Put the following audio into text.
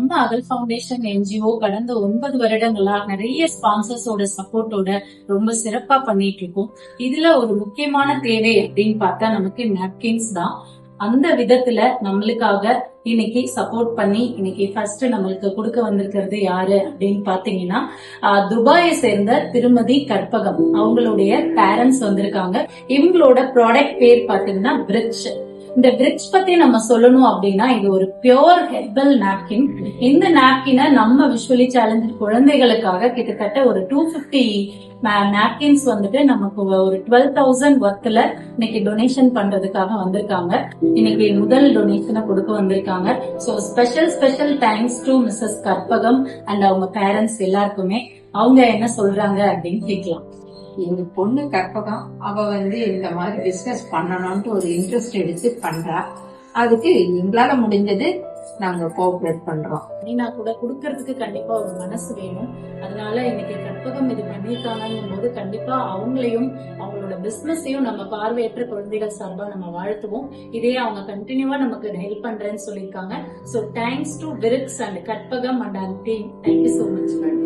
நம்ம அகல் foundation NGO கடந்த 9 வருடங்களா நிறைய ஸ்பான்சர்ஸோட சப்போர்ட்டோட ரொம்ப சிறப்பா பண்ணிட்டு இருக்கோம். இதுல ஒரு முக்கியமான தேவை அப்படின்னு பார்த்தா நமக்கு நாப்கின்ஸ் தான். அந்த விதத்துல நம்மளுக்காக இன்னைக்கு சப்போர்ட் பண்ணி இன்னைக்கு ஃபர்ஸ்ட் நம்மளுக்கு கொடுக்க வந்திருக்கிறது யாரு அப்படின்னு பாத்தீங்கன்னா துபாயை சேர்ந்த திருமதி கற்பகம் அவங்களுடைய பேரண்ட்ஸ் வந்திருக்காங்க. இவங்களோட ப்ராடக்ட் பேர் பாத்தீங்கன்னா பிரிட்ஜ். இந்த பிரிட்ஜ் பத்தி நம்ம சொல்லணும் அப்படின்னா இது ஒரு பியோர் ஹெர்பல் நாப்கின். இந்த நாப்கினை நம்ம விஷுவலி சேலஞ்ச் குழந்தைகளுக்காக கிட்டத்தட்ட ஒரு 250 நாப்கின்ஸ் வந்துட்டு நமக்கு ஒரு 12,000 ஒர்த்ல இன்னைக்கு டொனேஷன் பண்றதுக்காக வந்திருக்காங்க. இன்னைக்கு முதல் டொனேஷனை கொடுக்க வந்திருக்காங்க. So special thanks to missus Karpagam and அவங்க பேரண்ட்ஸ் எல்லாருக்குமே. அவங்க என்ன சொல்றாங்க அப்படின்னு கேட்கலாம். எங்க பொண்ணு கற்பகம் அவ இந்த மாதிரி பிசினஸ் பண்ணணும்ட்டு ஒரு இன்ட்ரெஸ்ட் எடுத்து பண்றா. அதுக்கு எங்களால முடிஞ்சது நாங்க கோஆபரேட் பண்றோம். நீனா கூட குடுக்கறதுக்கு கண்டிப்பா ஒரு மனசு வேணும். அதனால இன்னைக்கு கற்பகம் இது பண்ணிருக்காங்கும் போது கண்டிப்பா அவங்களையும் அவங்களோட பிசினஸையும் நம்ம பார்வையற்ற குழந்தைகள் சார்பா நம்ம வாழ்த்துவோம். இதே அவங்க கண்டினியூவா நமக்கு ஹெல்ப் பண்றேன்னு சொல்லியிருக்காங்க. சோ தேங்க்ஸ் டு விரிக்ஸ் and Karpagam and team. Thank you so much.